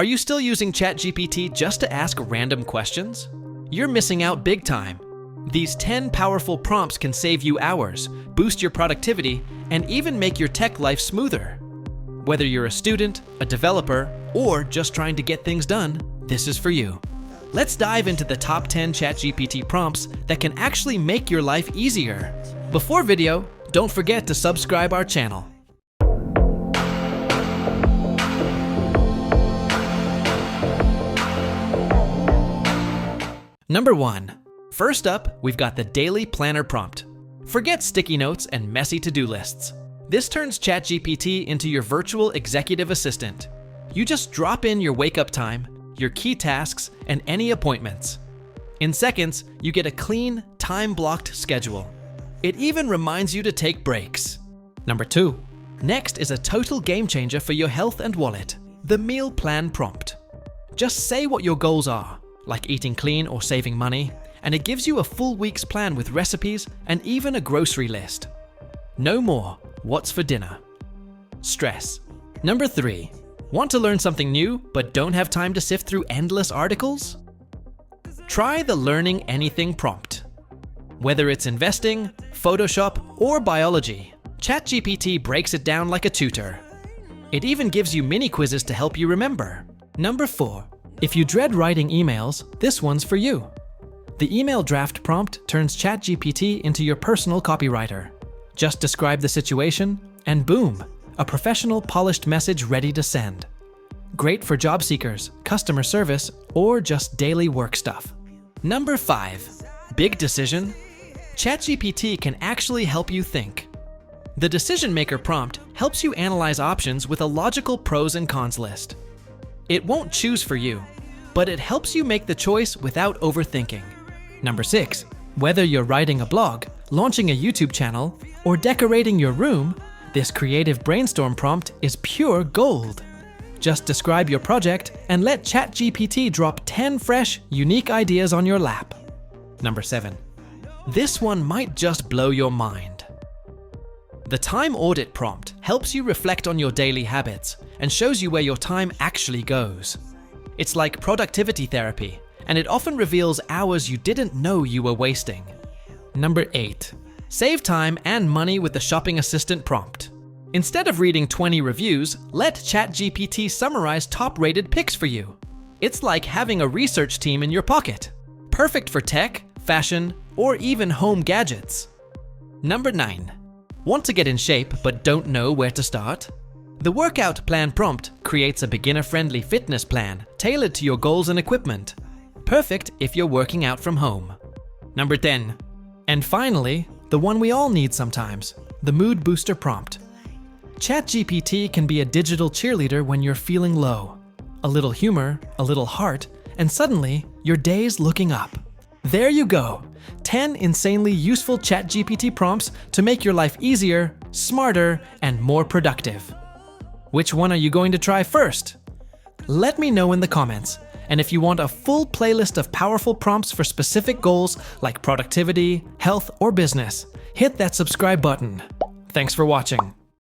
Are you still using ChatGPT just to ask random questions? You're missing out big time. These 10 powerful prompts can save you hours, boost your productivity, and even make your tech life smoother. Whether you're a student, a developer, or just trying to get things done, this is for you. Let's dive into the top 10 ChatGPT prompts that can actually make your life easier. Before video, don't forget to subscribe our channel. Number 1. First up, we've got the Daily Planner prompt. Forget sticky notes and messy to-do lists. This turns ChatGPT into your virtual executive assistant. You just drop in your wake-up time, your key tasks, and any appointments. In seconds, you get a clean, time-blocked schedule. It even reminds you to take breaks. Number 2. Next is a total game changer for your health and wallet, the Meal Plan prompt. Just say what your goals are, like eating clean or saving money, and it gives you a full week's plan with recipes and even a grocery list. No more what's for dinner stress. Number 3. Want to learn something new but don't have time to sift through endless articles? Try the Learning Anything prompt. Whether it's investing, Photoshop, or biology, ChatGPT breaks it down like a tutor. It even gives you mini quizzes to help you remember. Number 4. If you dread writing emails, this one's for you. The Email Draft prompt turns ChatGPT into your personal copywriter. Just describe the situation, and boom, a professional, polished message ready to send. Great for job seekers, customer service, or just daily work stuff. Number 5. Big decision? ChatGPT can actually help you think. The Decision Maker prompt helps you analyze options with a logical pros and cons list. It won't choose for you, but it helps you make the choice without overthinking. Number 6. Whether you're writing a blog, launching a YouTube channel, or decorating your room, this creative brainstorm prompt is pure gold. Just describe your project and let ChatGPT drop 10 fresh, unique ideas on your lap. Number 7. This one might just blow your mind. The Time Audit prompt helps you reflect on your daily habits and shows you where your time actually goes. It's like productivity therapy, and it often reveals hours you didn't know you were wasting. Number 8. Save time and money with the Shopping Assistant prompt. Instead of reading 20 reviews, let ChatGPT summarize top-rated picks for you. It's like having a research team in your pocket. Perfect for tech, fashion, or even home gadgets. Number 9. Want to get in shape but don't know where to start? The Workout Plan prompt creates a beginner-friendly fitness plan tailored to your goals and equipment. Perfect if you're working out from home. Number 10. And finally, the one we all need sometimes, the Mood Booster prompt. ChatGPT can be a digital cheerleader when you're feeling low. A little humor, a little heart, and suddenly your day's looking up. There you go, 10 insanely useful ChatGPT prompts to make your life easier, smarter, and more productive. Which one are you going to try first? Let me know in the comments. And if you want a full playlist of powerful prompts for specific goals like productivity, health, or business, hit that subscribe button. Thanks for watching.